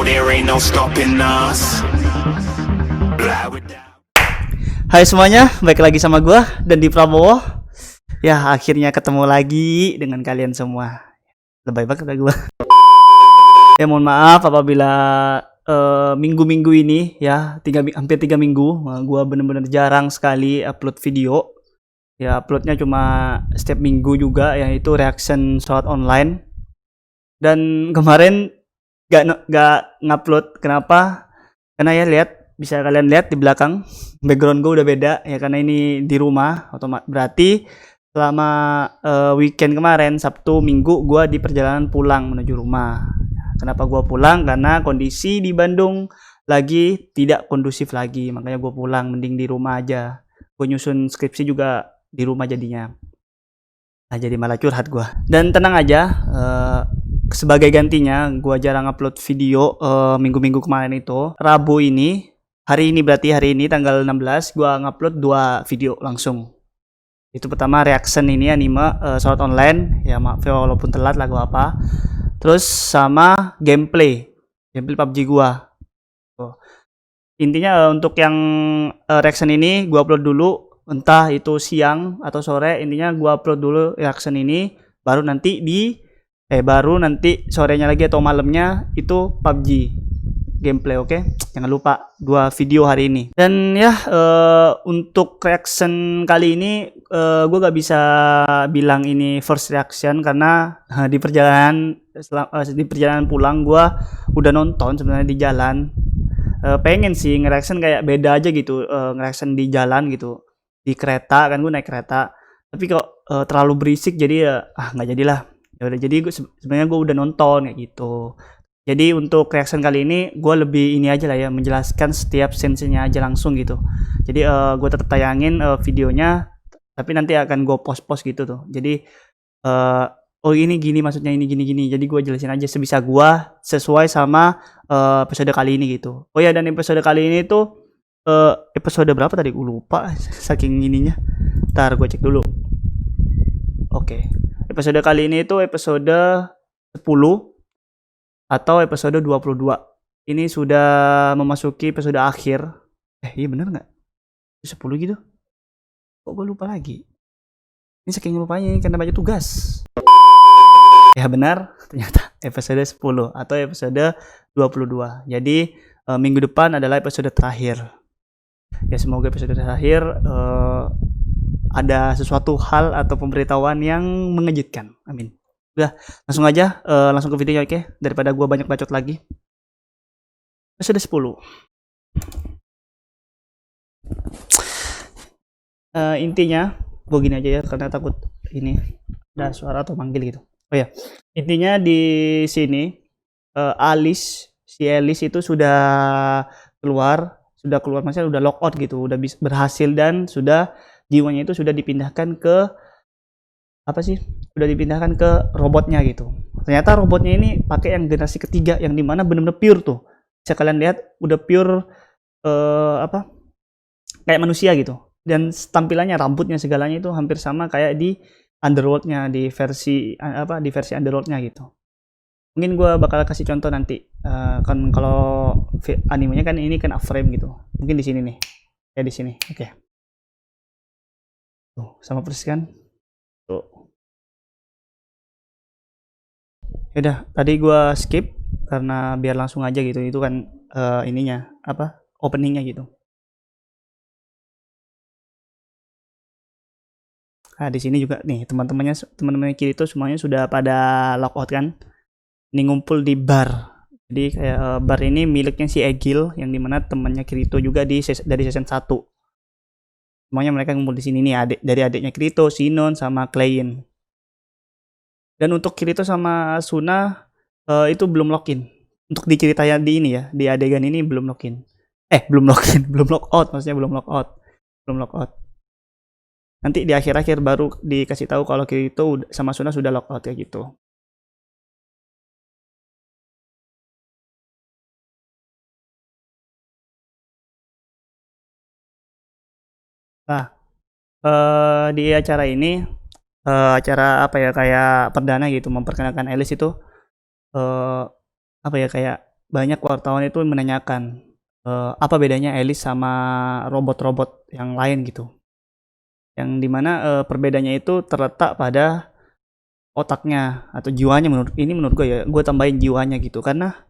there ain't no stopping us. Fly without. Hai semuanya, balik lagi sama gua dan di Prabowo. Ya, akhirnya ketemu lagi dengan kalian semua. Lebay banget kata gua. Ya mohon maaf apabila minggu-minggu ini ya hampir 3 minggu gua bener-bener jarang sekali upload video. Ya uploadnya cuma setiap minggu juga, yaitu reaction short online. Dan kemarin gak ngupload. Kenapa? Karena ya bisa kalian lihat di belakang background gue udah beda ya, karena ini di rumah. Berarti selama weekend kemarin Sabtu Minggu gue di perjalanan pulang menuju rumah. Kenapa gue pulang? Karena kondisi di Bandung lagi tidak kondusif lagi, makanya gue pulang, mending di rumah aja. Gue nyusun skripsi juga di rumah jadinya. Nah jadi malah curhat gue. Dan tenang aja, sebagai gantinya gue jarang upload video minggu-minggu kemarin itu. Rabu ini, hari ini tanggal 16 gue ngupload 2 video langsung. Itu pertama reaction ini anime short online ya, maaf ya walaupun telat lagu apa. Terus sama gameplay PUBG gua. Intinya untuk yang reaction ini gua upload dulu, entah itu siang atau sore. Intinya gua upload dulu reaction ini, baru nanti sorenya lagi atau malamnya itu PUBG gameplay. Oke? Jangan lupa 2 video hari ini. Dan ya untuk reaction kali ini gue gak bisa bilang ini first reaction karena di perjalanan pulang gue udah nonton sebenarnya di jalan. Pengen sih nge-reaction kayak beda aja gitu, nge-reaction di jalan gitu, di kereta kan, gue naik kereta tapi kok terlalu berisik, jadi ya nggak jadilah. Ya udah, jadi sebenarnya gue udah nonton kayak gitu. Jadi untuk reaction kali ini gue lebih ini aja lah ya, menjelaskan setiap scene-nya aja langsung gitu. Jadi gue tetap tayangin videonya, tapi nanti akan gue post gitu tuh. Jadi oh ini gini maksudnya, ini gini. Jadi gue jelasin aja sebisa gue sesuai sama episode kali ini gitu. Oh ya, dan episode kali ini tuh episode berapa tadi? Gue lupa saking ininya. Ntar gue cek dulu. Oke. Episode kali ini tuh episode 10 atau episode 22. Ini sudah memasuki episode akhir. Iya bener gak? 10 gitu. Kok gue lupa lagi? Ini saking lupanya karena banyak tugas. Ya benar, ternyata episode 10 atau episode 22. Jadi minggu depan adalah episode terakhir. Ya semoga episode terakhir ada sesuatu hal atau pemberitahuan yang mengejutkan. Amin. Udah, langsung aja langsung ke videonya, oke? Daripada gua banyak bacot lagi. Episode 10. Intinya gua gini aja ya, karena takut ini ada suara atau manggil gitu. Oh ya, intinya di sini si Alice itu sudah keluar maksudnya udah lockout gitu, udah berhasil, dan sudah jiwanya itu sudah dipindahkan ke udah dipindahkan ke robotnya gitu. Ternyata robotnya ini pakai yang generasi ketiga, yang dimana bener-bener pure tuh. Bisa kalian lihat udah pure kayak manusia gitu. Dan tampilannya, rambutnya, segalanya itu hampir sama kayak di Underworld-nya, di versi Underworld-nya gitu. Mungkin gue bakal kasih contoh nanti. Kan kalau animenya kan ini kan frame gitu. Mungkin di sini nih. Ya di sini. Oke. Tuh, sama persis kan? Tuh. Yaudah, tadi gue skip karena biar langsung aja gitu. Itu kan ininya openingnya gitu. Nah di sini juga nih teman-temannya Kirito semuanya sudah pada lockout kan. Ini ngumpul di bar. Jadi kayak bar ini miliknya si Egil, yang dimana temannya Kirito juga dari season 1. Semuanya mereka ngumpul di sini nih, dari adiknya Kirito, Sinon sama Klein. Dan untuk Kirito sama Suna itu belum login. Untuk di ceritanya di ini ya, di adegan ini belum login. Belum lockout, maksudnya belum lockout. Nanti di akhir-akhir baru dikasih tahu kalau Kirito sama Suna sudah lockout ya gitu. Nah, di acara ini acara kayak perdana gitu, memperkenalkan Alice itu kayak banyak wartawan itu menanyakan apa bedanya Alice sama robot-robot yang lain gitu. Yang dimana perbedaannya itu terletak pada otaknya atau jiwanya, menurut gue ya, gue tambahin jiwanya gitu, karena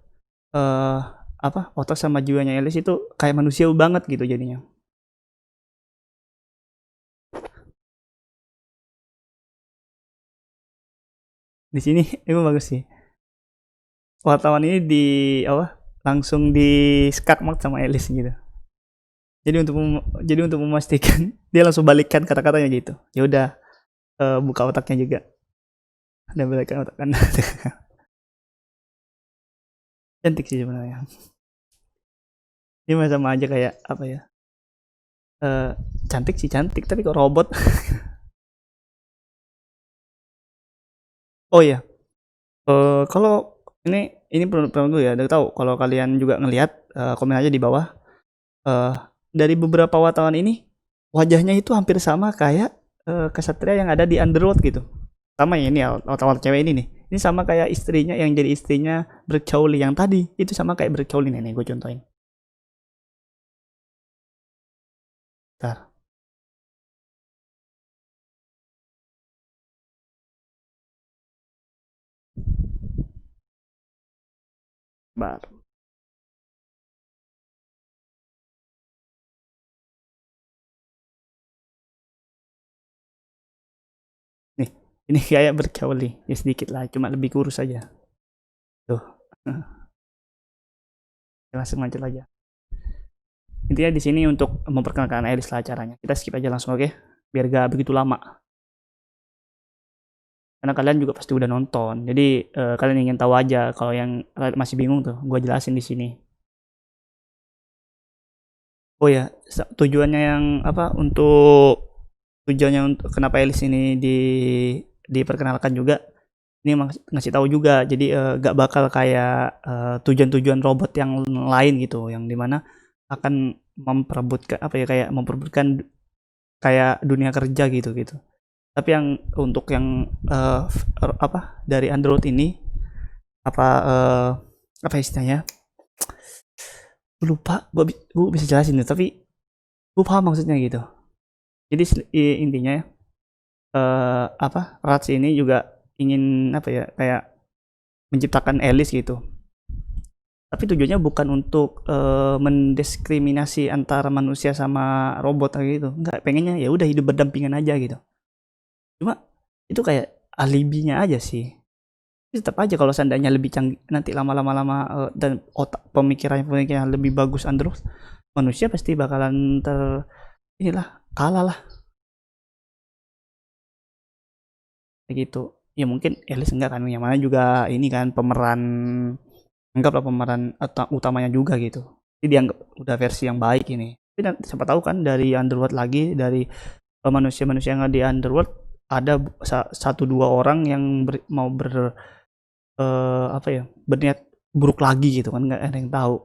eh apa, otak sama jiwanya Alice itu kayak manusia banget gitu jadinya. Di sini itu bagus sih, wartawan ini di apa, langsung di skakmat sama Alice gitu. Jadi untuk memastikan dia langsung balikan kata-katanya gitu. Ya udah, buka otaknya juga dan balikan otak kan. Cantik sih sebenarnya. Ini mah sama aja kayak apa ya, eh cantik sih cantik, tapi kok robot. Oh iya, kalau ini perlu dulu ya, udah tahu kalau kalian juga ngelihat, komen aja di bawah. eh dari beberapa wartawan ini wajahnya itu hampir sama kayak kesatria yang ada di Underworld gitu. Sama ya, ini ya, wartawan cewek ini nih. Ini sama kayak istrinya yang jadi istrinya Berkowli yang tadi. Itu sama kayak Berkowli nih, gue contohin. Bentar. Bar. Nih, ini kayak Berkowli. Ya sedikit lah, cuma lebih kurus aja. Tuh. Langsung aja aja. Intinya di sini untuk memperkenalkan Alice lah acaranya. Kita skip aja langsung, oke? Biar gak begitu lama. Karena kalian juga pasti udah nonton. Jadi kalian ingin tahu aja, kalau yang masih bingung tuh, gue jelasin di sini. Oh ya, tujuannya yang apa, tujuannya untuk kenapa Alice ini diperkenalkan juga, ini ngasih tahu juga. Jadi gak bakal kayak tujuan-tujuan robot yang lain gitu, yang dimana akan memperebutkan apa ya, kayak memperebutkan kayak dunia kerja gitu gitu. Tapi yang untuk yang apa, dari Android ini, apa apa istilahnya, gue lupa, gue bisa jelasin tuh, tapi gue paham maksudnya gitu. Jadi intinya apa, Rats ini juga ingin apa ya, kayak menciptakan Alice gitu. Tapi tujuannya bukan untuk mendiskriminasi antara manusia sama robot kayak gitu. Enggak, pengennya ya udah hidup berdampingan aja gitu. Cuma itu kayak alibinya aja sih. Tetap aja kalau seandainya lebih canggih nanti, lama-lama dan otak pemikirannya lebih bagus Android, manusia pasti bakalan inilah, kalah lah kayak gitu. Ya mungkin Alice enggak kan, yang mana juga ini kan pemeran, anggaplah pemeran utamanya juga gitu. Jadi dianggap udah versi yang baik ini. Tapi siapa tahu kan dari Underworld lagi, dari manusia-manusia yang ada di Underworld, ada satu dua orang yang mau apa ya, berniat buruk lagi gitu kan, nggak ada yang tahu.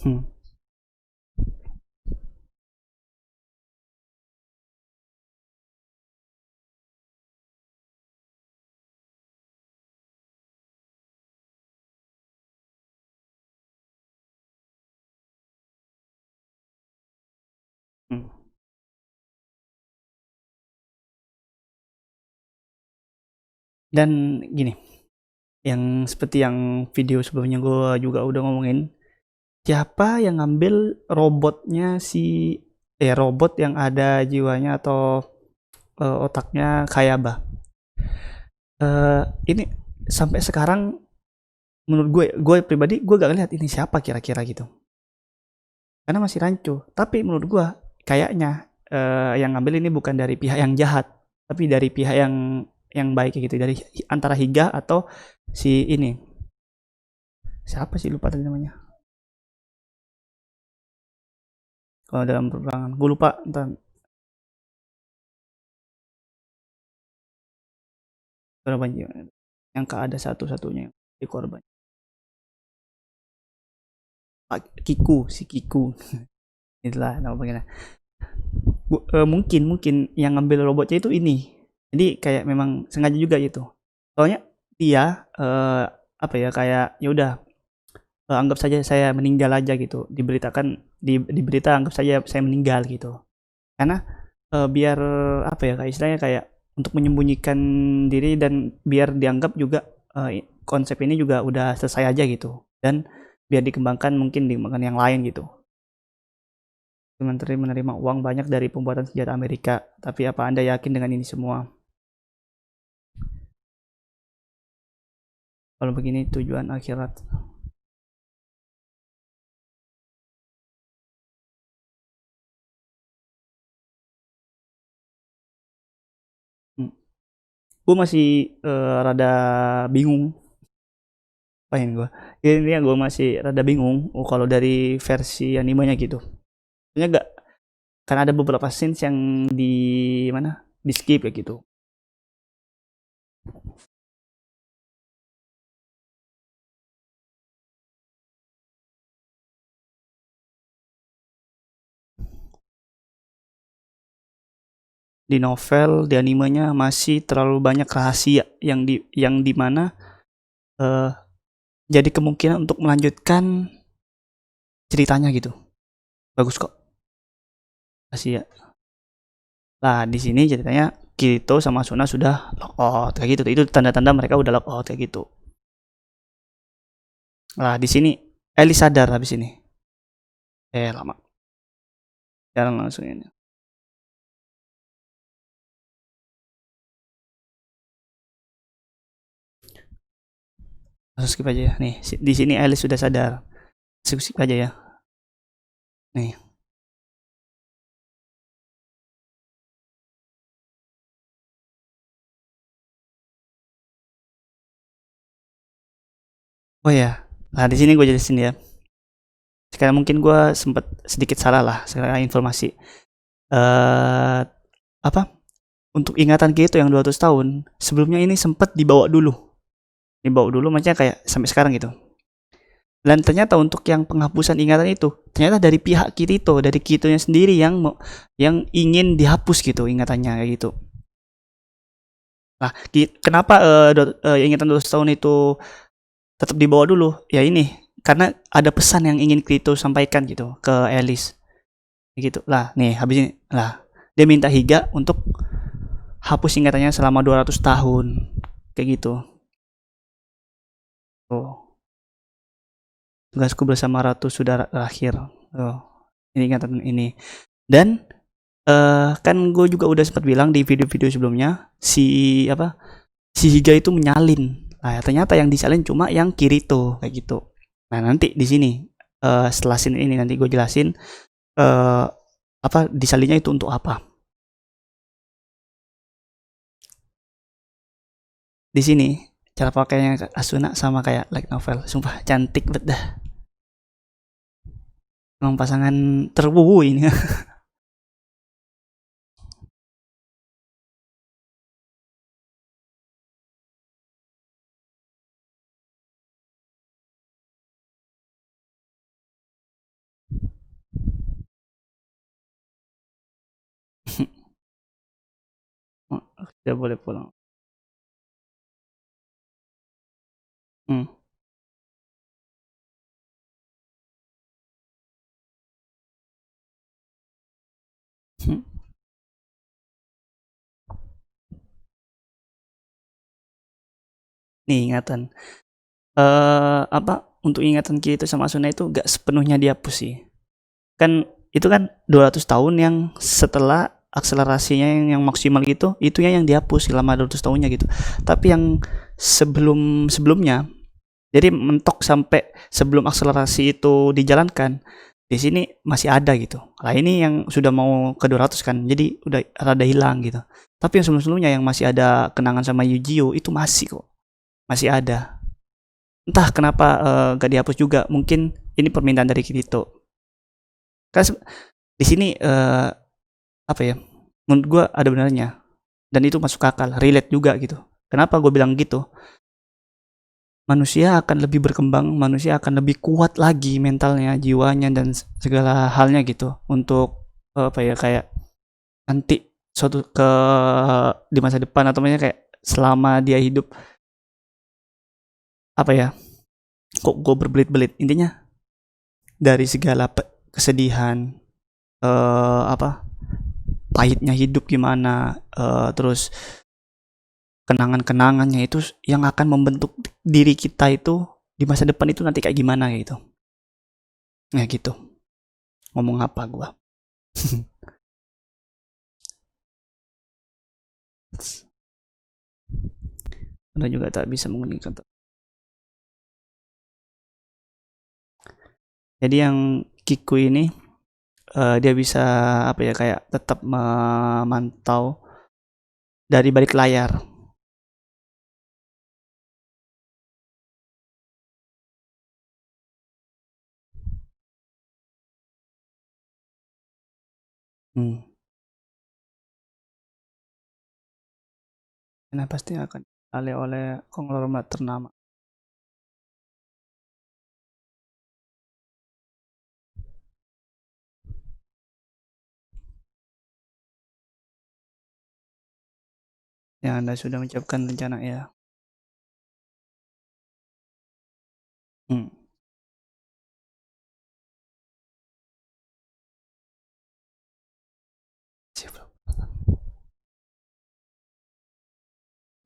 Hmm. Hmm. Dan gini, yang seperti yang video sebelumnya gue juga udah ngomongin, siapa yang ngambil robotnya si robot yang ada jiwanya atau otaknya Kayaba. Ini sampai sekarang menurut gue pribadi, gue gak ngeliat ini siapa kira-kira gitu, karena masih rancu. Tapi menurut gue kayaknya yang ngambil ini bukan dari pihak yang jahat, tapi dari pihak yang baik gitu, dari antara Higa atau si ini, siapa sih, lupa tadi namanya kalau dalam peperangan, gue lupa. Entar, berapa yang ada satu-satunya yang di korban, Kiku, si Kiku. Itulah nama bagiannya. Mungkin mungkin yang ngambil robotnya itu ini. Jadi kayak memang sengaja juga gitu. Soalnya dia apa ya, kayak ya udah, anggap saja saya meninggal aja gitu. Di berita anggap saja saya meninggal gitu. Karena biar apa ya, kayak istilahnya kayak untuk menyembunyikan diri dan biar dianggap juga konsep ini juga udah selesai aja gitu. Dan biar dikembangkan yang lain gitu. Menteri menerima uang banyak dari pembuatan senjata Amerika. Tapi apa Anda yakin dengan ini semua? Kalau begini tujuan akhirat. Hmm. Gue masih rada bingung. Apain gue? Ini gue masih rada bingung. Oh, kalau dari versi animenya gitu. Sebenarnya gak, karena ada beberapa scenes yang di mana di skip ya gitu. Di novel, di animenya masih terlalu banyak rahasia yang di mana eh, jadi kemungkinan untuk melanjutkan ceritanya gitu. Bagus kok, rahasia. Lah di sini ceritanya Kirito sama Suna sudah lock out kayak gitu. Itu tanda-tanda mereka udah lock out kayak gitu. Lah di sini Ellie sadar habis ini. Lama. Jarang langsung ini. Langsung skip aja ya. Nih, di sini Ellie sudah sadar. Skip aja ya. Nih. Oh ya. Nah, di sini gue jelasin ya. Sekarang mungkin gue sempat sedikit salah lah sekarang informasi. Apa? Untuk ingatan Kirito yang 200 tahun, sebelumnya ini sempat dibawa dulu. Dibawa dulu macamnya kayak sampai sekarang gitu. Dan ternyata untuk yang penghapusan ingatan itu, ternyata dari pihak Kirito, dari Kiritonya sendiri yang ingin dihapus gitu ingatannya kayak gitu. Nah, kenapa ingatan 200 tahun itu tetap dibawa dulu? Ya ini, karena ada pesan yang ingin Kirito sampaikan gitu ke Alice. Gitu. Lah, nih habis ini lah dia minta Higa untuk hapus ingatannya selama 200 tahun. Kayak gitu. Oh. Tugasku bersama Ratu sudah berakhir. Oh. Ini ingatan ini. Dan kan gue juga udah sempat bilang di video-video sebelumnya si Higa itu menyalin. Nah, ternyata yang disalin cuma yang Kirito kayak gitu. Nah, nanti di sini setelah scene ini nanti gue jelasin disalinnya itu untuk apa. Di sini cara pakainya Asuna sama kayak light novel. Sumpah cantik banget dah. Emang pasangan terwuwu ini. Tidak boleh pulang. Hmm. Hmm. Nih ingatan. Untuk ingatan Kirito sama Asuna itu gak sepenuhnya dihapus sih. Kan itu kan 200 tahun yang setelah akselerasinya yang maksimal gitu, itunya yang dihapus selama 200 tahunnya gitu. Tapi yang sebelumnya, jadi mentok sampai sebelum akselerasi itu dijalankan, di sini masih ada gitu. Lah ini yang sudah mau ke 200 kan, jadi udah rada hilang gitu. Tapi yang sebelum-sebelumnya yang masih ada kenangan sama Yujio itu masih kok, masih ada. Entah kenapa gak dihapus juga, mungkin ini permintaan dari Kirito. Kan di sini apa ya? Menurut gue ada benarnya dan itu masuk akal, relate juga gitu. Kenapa gue bilang gitu? Manusia akan lebih berkembang, manusia akan lebih kuat lagi mentalnya, jiwanya dan segala halnya gitu untuk apa ya, kayak nanti suatu di masa depan atau maksudnya kayak selama dia hidup, apa ya, kok gue berbelit-belit, intinya dari segala kesedihan, apa, pahitnya hidup gimana, terus kenangan-kenangannya itu yang akan membentuk diri kita itu di masa depan itu nanti kayak gimana gitu. Ya gitu. Ngomong apa gua? Anda juga tak bisa menguningkan. Jadi yang Kiku ini dia bisa apa ya, kayak tetap memantau dari balik layar. Karena pasti akan alih oleh konglomerat ternama. Yang Anda sudah menyiapkan rencana ya. Hmm.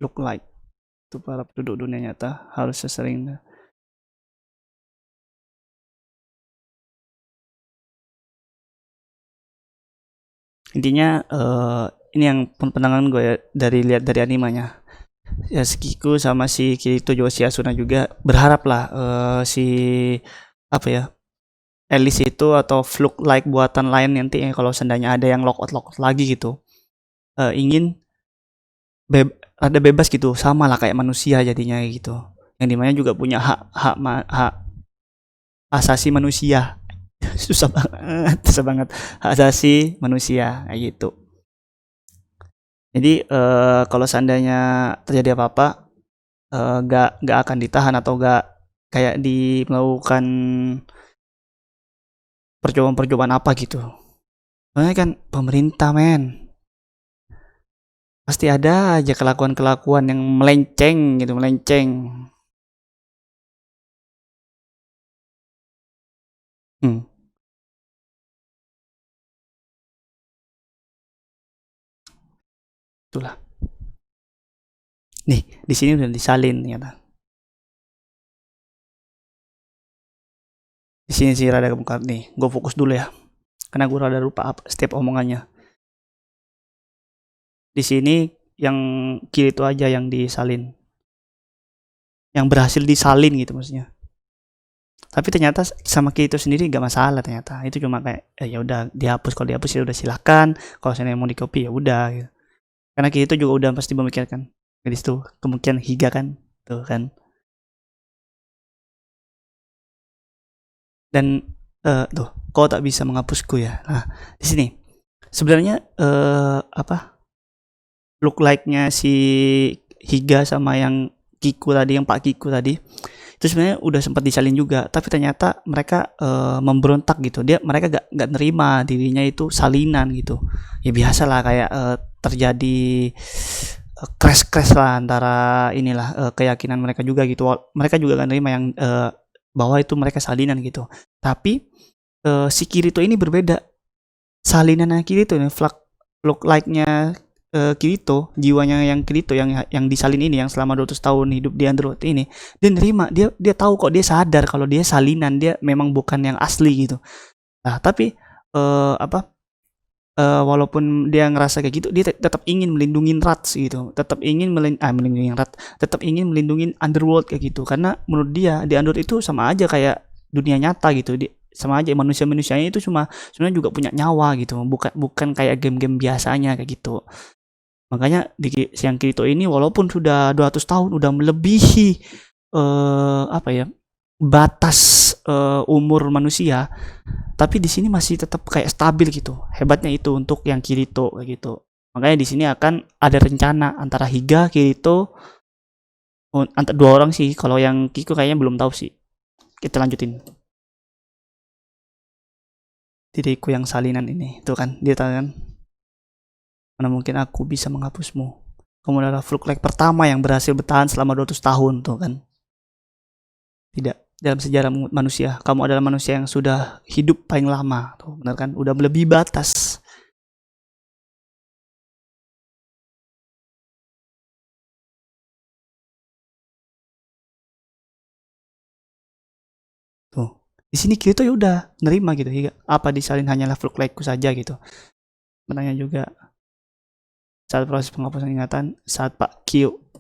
Look like itu para penduduk dunia nyata harus sesering. Intinya ini yang pendangan gue ya, dari lihat dari animenya. Ya Kiku sama si Kirito Yoshi Asuna juga berharap lah si apa ya, Alice itu atau Fluke like buatan lain nanti ya, kalau seandainya ada yang lock out lagi gitu, ingin ada bebas gitu, sama lah kayak manusia jadinya gitu, yang dimana juga punya hak asasi manusia. susah banget hak asasi manusia kayak gitu. Jadi kalau seandainya terjadi apa-apa, gak akan ditahan atau gak kayak di melakukan percobaan apa gitu. Soalnya kan pemerintah men, pasti ada aja kelakuan yang melenceng gitu, melenceng. Itulah. Nih, di sini udah disalin ternyata. Di sini sih rada kebuka nih. Gue fokus dulu ya. Karena gue rada lupa apa setiap omongannya. Di sini yang kiri itu aja yang disalin. Yang berhasil disalin gitu maksudnya. Tapi ternyata sama kiri itu sendiri gak masalah ternyata. Itu cuma kayak ya udah dihapus, kalau dihapus ya udah silakan. Kalau saya mau di copy ya udah gitu. Karena kiri itu juga udah pasti memikirkan. Jadi itu kemungkinan Higa kan, tuh kan. Dan tuh, kau tak bisa menghapusku ya. Nah, di sini sebenarnya apa, look like-nya si Higa sama yang Kiku tadi, yang Pak Kiku tadi, itu sebenarnya udah sempat disalin juga, tapi ternyata mereka memberontak gitu. Mereka gak nerima dirinya itu salinan gitu. Ya biasa lah kayak terjadi crash lah antara inilah keyakinan mereka juga gitu. Mereka juga gak nerima yang bahwa itu mereka salinan gitu. Tapi si Kirito ini berbeda. Salinannya Kirito nih, look like-nya Kirito, jiwanya yang Kirito yang disalin ini, yang selama 200 tahun hidup di Android ini, dia nerima, dia tahu kok, dia sadar kalau dia salinan, dia memang bukan yang asli gitu. Nah, tapi apa, walaupun dia ngerasa kayak gitu, dia tetap ingin melindungi Rats gitu, tetap ingin melindungi Rats, tetap ingin melindungi Underworld kayak gitu, karena menurut dia di Underworld itu sama aja kayak dunia nyata gitu, sama aja manusia-manusianya itu sebenarnya juga punya nyawa gitu, bukan kayak game-game biasanya kayak gitu. Makanya di Siang Kirito ini walaupun sudah 200 tahun, udah melebihi apa ya, batas umur manusia, tapi di sini masih tetap kayak stabil gitu. Hebatnya itu untuk yang Kirito kayak gitu. Makanya di sini akan ada rencana antara Higa, Kirito, antara dua orang sih. Kalau yang Kiku kayaknya belum tahu sih. Kita lanjutin. diriku yang salinan ini. Itu kan dia tahu kan, mana mungkin aku bisa menghapusmu. Kamu adalah Fluke pertama yang berhasil bertahan selama 200 tahun tuh kan. Tidak, dalam sejarah manusia kamu adalah manusia yang sudah hidup paling lama tuh, benar kan, udah melebihi batas. Tuh di sini Kirito ya udah nerima gitu, ya apa disalin hanyalah Fluke ku saja gitu. Menanya juga saat proses penghapusan ingatan, saat Pak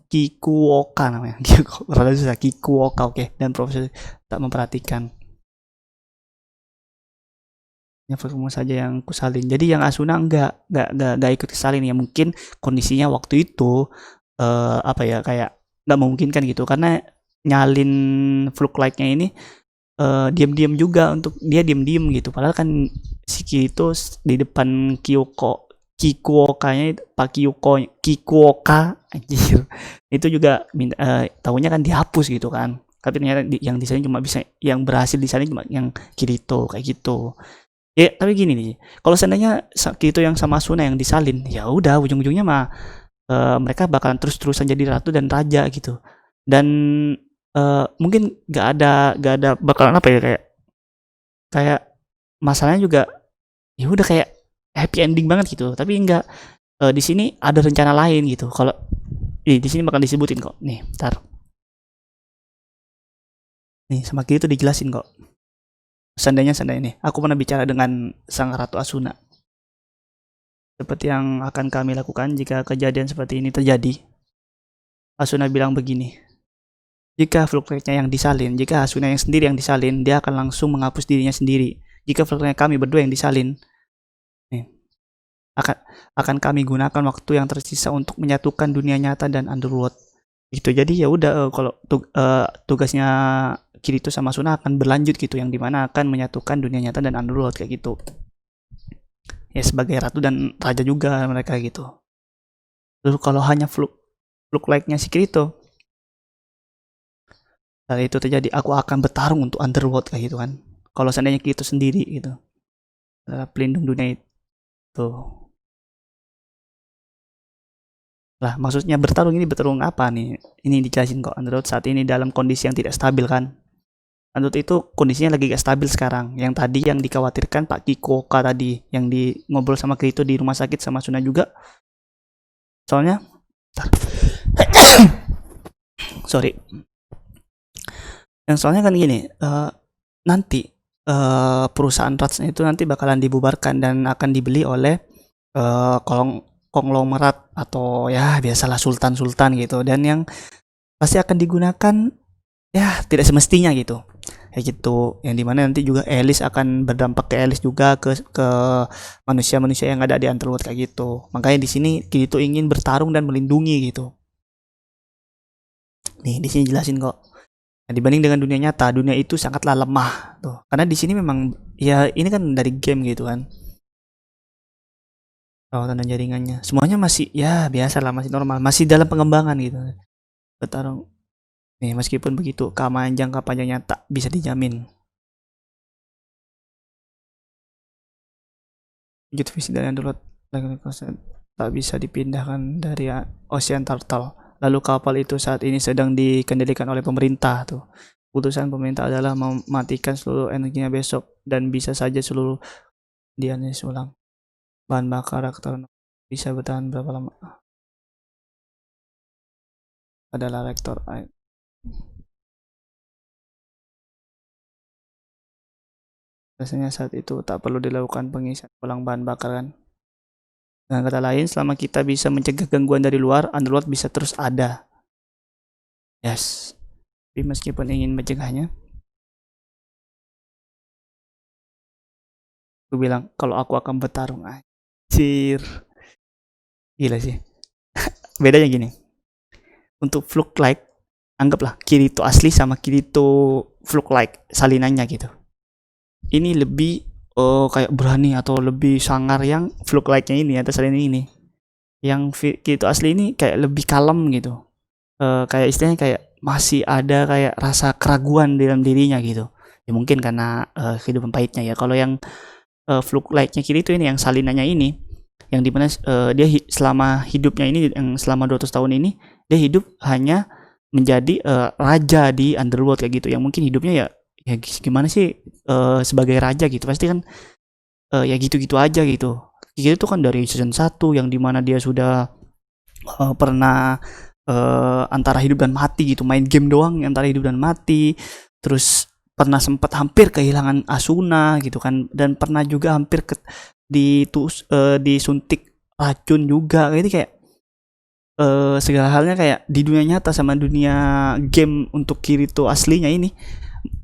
Kikuoka namanya, rada susah, Kikuoka, oke, dan profesor tak memperhatikan. Ya kamu saja yang kusalin. Jadi yang Asuna enggak ikut kesalin ya, mungkin kondisinya waktu itu apa ya, kayak nggak memungkinkan gitu, karena nyalin Fluke Like-nya ini diam-diam juga, untuk dia diam-diam gitu, padahal kan si Kirito di depan Kikuoka-nya Pak Kikuoka anjir itu juga minta tahunya kan dihapus gitu kan, tapi ternyata yang disalin cuma bisa, yang berhasil disalin cuma yang Kirito kayak gitu. Ya tapi gini nih, kalau seandainya Kirito yang sama Asuna yang disalin, ya udah ujung-ujungnya mah mereka bakalan terus-terusan jadi ratu dan raja gitu. Dan mungkin gak ada bakalan apa ya, kayak masalahnya juga ya udah kayak happy ending banget gitu. Tapi enggak, di sini ada rencana lain gitu. Kalau di sini bakal disebutin kok. Nih, ntar. Nih sama Kirito dijelasin kok. Seandainya nih, aku pernah bicara dengan sang Ratu Asuna. Seperti yang akan kami lakukan jika kejadian seperti ini terjadi. Asuna bilang begini, jika Fluke-nya yang disalin, jika Asuna yang sendiri yang disalin, dia akan langsung menghapus dirinya sendiri. Jika Fluke-nya kami berdua yang disalin, akan kami gunakan waktu yang tersisa untuk menyatukan dunia nyata dan Underworld. Gitu. Jadi ya udah, kalau tugasnya Kirito sama Asuna akan berlanjut gitu, yang dimana akan menyatukan dunia nyata dan Underworld kayak gitu. Ya sebagai ratu dan raja juga mereka gitu. Lalu kalau hanya Fluke like-nya si Kirito, saat itu terjadi, aku akan bertarung untuk Underworld kayak gitu kan. Kalau seandainya Kirito sendiri gitu, adalah pelindung dunia itu. Lah maksudnya bertarung ini bertarung apa nih? Ini dijelasin kok. Underworld saat ini dalam kondisi yang tidak stabil kan. Underworld itu kondisinya lagi gak stabil sekarang. Yang tadi yang dikhawatirkan Pak Kikuoka tadi, yang di ngobrol sama Kirito di rumah sakit sama Asuna juga. Soalnya sorry. Yang soalnya kan gini, nanti perusahaan Rats itu nanti bakalan dibubarkan dan akan dibeli oleh konglomerat atau ya biasalah sultan-sultan gitu, dan yang pasti akan digunakan ya tidak semestinya gitu. Kayak gitu, yang dimana nanti juga Alice akan berdampak ke Alice juga, ke manusia-manusia yang ada di Underworld kayak gitu. Makanya di sini Kirito ingin bertarung dan melindungi gitu. Nih di sini jelasin kok. Nah, dibanding dengan dunia nyata, dunia itu sangatlah lemah tuh. Karena di sini memang ya ini kan dari game gitu kan. Rawatan dan jaringannya, semuanya masih ya biasa lah, masih normal, masih dalam pengembangan gitu. Bertarung. Nih meskipun begitu, keamanan jangka panjangnya tak bisa dijamin. Wujud visi dari Underworld tak bisa dipindahkan dari Ocean Turtle. Lalu kapal itu saat ini sedang dikendalikan oleh pemerintah tuh. Putusan pemerintah adalah mematikan seluruh energinya besok, dan bisa saja seluruh dianalisis ulang. Bahan bakar reaktor bisa bertahan berapa lama? Adalah reaktor air. Biasanya saat itu tak perlu dilakukan pengisian ulang bahan bakar kan. Dengan kata lain, selama kita bisa mencegah gangguan dari luar, Underworld bisa terus ada. Yes. Tapi meskipun ingin mencegahnya, aku bilang kalau aku akan bertarung. Anjir. Gila sih. Bedanya gini. Untuk Fluke like, anggaplah Kirito asli sama Kirito Fluke like salinannya gitu. Ini lebih kayak berani atau lebih sangar yang Fluke like-nya ini atau salinan ini. Yang Kirito asli ini kayak lebih kalem gitu. Kayak istilahnya kayak masih ada kayak rasa keraguan dalam dirinya gitu. Ya mungkin karena kehidupan pahitnya ya. Kalau yang fluke like-nya Kirito ini, yang salinannya ini, yang dimana dia selama hidupnya ini, yang selama 200 tahun ini dia hidup hanya menjadi raja di underworld kayak gitu, yang mungkin hidupnya ya gimana sih sebagai raja gitu, pasti kan ya gitu-gitu aja gitu. Itu kan dari season 1 yang dimana dia sudah pernah antara hidup dan mati gitu, main game doang antara hidup dan mati, terus pernah sempat hampir kehilangan Asuna gitu kan, dan pernah juga hampir disuntik racun juga, ini kayak segala halnya kayak di dunia nyata sama dunia game untuk Kirito aslinya ini,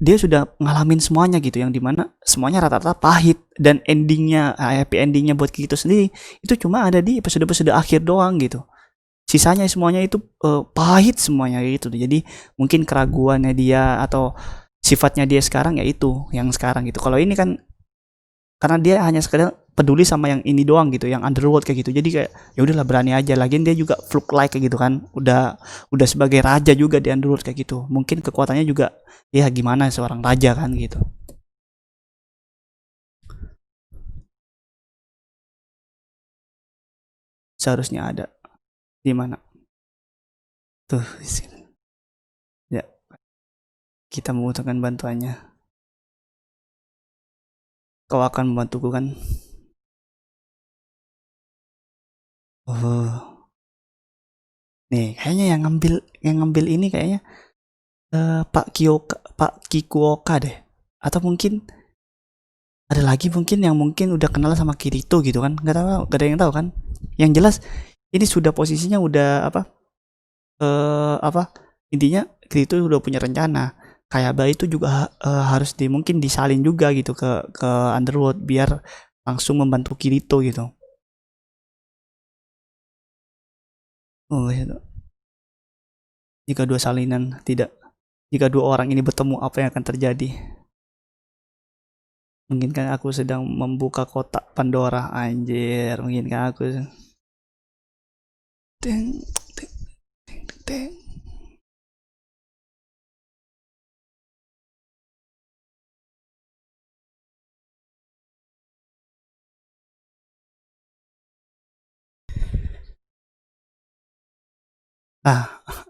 dia sudah ngalamin semuanya gitu, yang dimana semuanya rata-rata pahit, dan endingnya happy endingnya buat Kirito sendiri itu cuma ada di episode-episode akhir doang gitu. Sisanya semuanya itu pahit semuanya gitu. Jadi mungkin keraguannya dia atau sifatnya dia sekarang ya itu yang sekarang gitu. Kalau ini kan karena dia hanya sekedar peduli sama yang ini doang gitu, yang underworld kayak gitu. Jadi kayak ya udahlah, berani aja. Lagian dia juga fluke like kayak gitu kan. Udah sebagai raja juga di underworld kayak gitu. Mungkin kekuatannya juga ya gimana seorang raja kan gitu. Seharusnya ada. Di mana? Tuh, di sini. Ya, kita membutuhkan bantuannya. Kau akan membantuku kan? Oh. Nih, kayaknya yang ngambil ini kayaknya Pak Kikuoka deh. Atau mungkin ada lagi mungkin yang mungkin udah kenal sama Kirito gitu kan? Nggak tahu, nggak ada yang tahu kan? Yang jelas ini sudah posisinya udah apa? Intinya Kirito udah punya rencana. Kayaba itu juga harus mungkin disalin juga gitu ke Underworld biar langsung membantu Kirito gitu. Oh, gitu. Jika dua orang ini bertemu, apa yang akan terjadi? Mungkinkah aku sedang membuka kotak Pandora, anjir. Mungkinkah aku teng teng teng teng.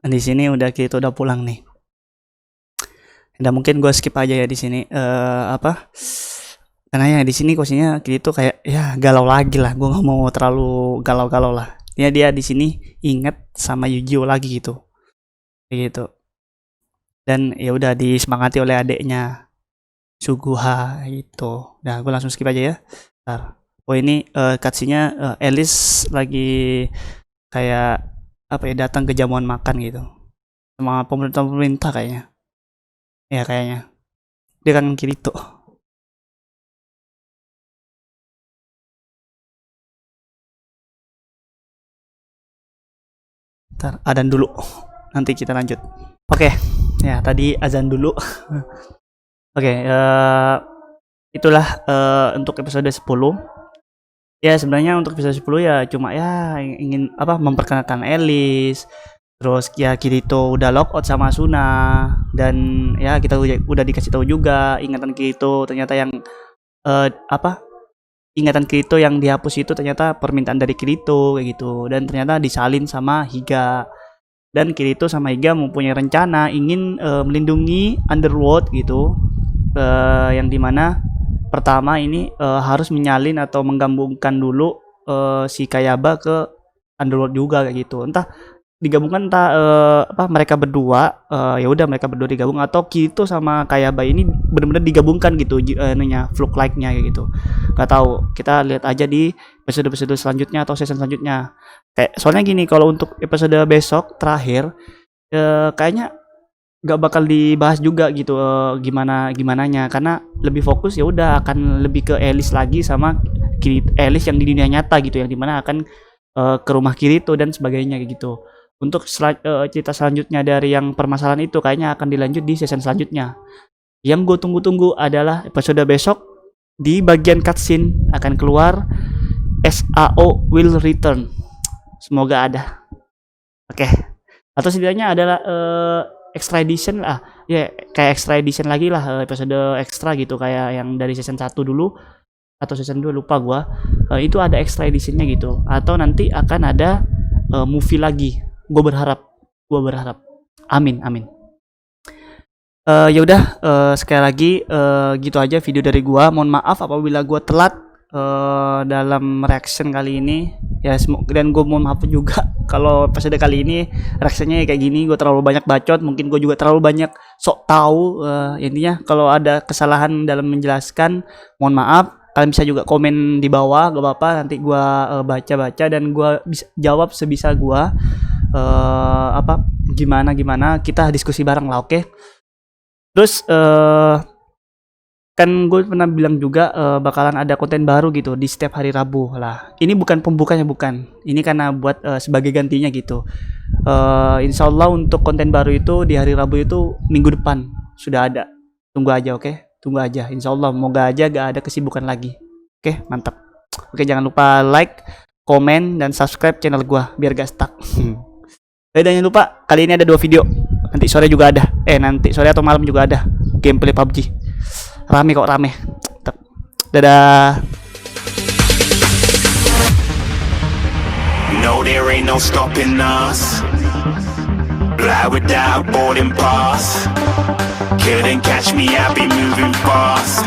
Di sini kita udah pulang nih. Dan mungkin gue skip aja ya di sini. Karena ya di sini kosnya itu kayak ya galau lagi lah. Gue nggak mau terlalu galau-galau lah. Dia di sini inget sama Yujio lagi gitu. Kayak gitu. Dan ya udah disemangati oleh adeknya Suguha gitu. Nah, gue langsung skip aja ya. Ntar. Oh ini cutscene-nya Alice lagi kayak apa ya, datang ke jamuan makan gitu sama pemerintah kayaknya. Ya kayaknya. Dia kan Kirito. Ntar adan dulu. Nanti kita lanjut. Oke. Ya, tadi azan dulu. Oke, itulah untuk episode 10. Ya, sebenarnya untuk episode 10 ya cuma ya ingin memperkenalkan Alice. Terus ya Kirito udah lockout sama Asuna, dan ya kita udah dikasih tahu juga ingatan Kirito ternyata yang ingatan Kirito yang dihapus itu ternyata permintaan dari Kirito kayak gitu, dan ternyata disalin sama Higa. Dan Kirito sama Higa mempunyai rencana ingin melindungi Underworld gitu, yang dimana pertama ini harus menyalin atau menggabungkan dulu si Kayaba ke Underworld juga kayak gitu. Entah digabungkan, mereka berdua ya udah mereka berdua digabung, atau Kirito sama Kayaba ini benar-benar digabungkan gitu fluke like-nya kayak gitu. Gak tahu, kita lihat aja di episode selanjutnya atau season selanjutnya. Kayak soalnya gini, kalau untuk episode besok terakhir kayaknya gak bakal dibahas juga gitu gimananya, karena lebih fokus ya udah akan lebih ke Alice lagi sama Alice yang di dunia nyata gitu, yang dimana akan ke rumah Kirito dan sebagainya kayak gitu. Untuk cerita selanjutnya dari yang permasalahan itu kayaknya akan dilanjut di season selanjutnya. Yang gue tunggu-tunggu adalah episode besok. Di bagian cutscene akan keluar SAO will return. Semoga ada. Oke. Atau setidaknya adalah extra edition lah. Ya kayak extra edition lagi lah, episode extra gitu kayak yang dari season 1 dulu. atau season 2 lupa gua. Itu ada extra editionnya gitu, atau nanti akan ada movie lagi. Gue berharap. Amin. Ya udah, sekali lagi gitu aja video dari gua. Mohon maaf apabila gua telat dalam reaction kali ini ya, dan gue mohon maaf juga kalau episode kali ini reactionnya kayak gini. Gue terlalu banyak bacot, mungkin gue juga terlalu banyak sok tahu. Intinya kalau ada kesalahan dalam menjelaskan, mohon maaf. Kalian bisa juga komen di bawah, gak apa-apa, nanti gue baca-baca dan gue bisa jawab sebisa gue. Gimana kita diskusi bareng lah, oke? Terus kan gue pernah bilang juga bakalan ada konten baru gitu di setiap hari Rabu lah. Ini bukan pembukanya, bukan. Ini karena buat sebagai gantinya gitu. Insya Allah untuk konten baru itu di hari Rabu itu minggu depan sudah ada. Tunggu aja, oke? Tunggu aja. Insya Allah, moga aja gak ada kesibukan lagi. Oke, mantap. Oke, jangan lupa like, komen, dan subscribe channel gue biar gak stuck. Dan jangan lupa, kali ini ada 2 video. Nanti sore juga ada. Nanti sore atau malam juga ada gameplay PUBG. Rame. Dadah. No, there ain't no stopping us. Fly without boarding pass. Couldn't catch me, I'll be moving fast.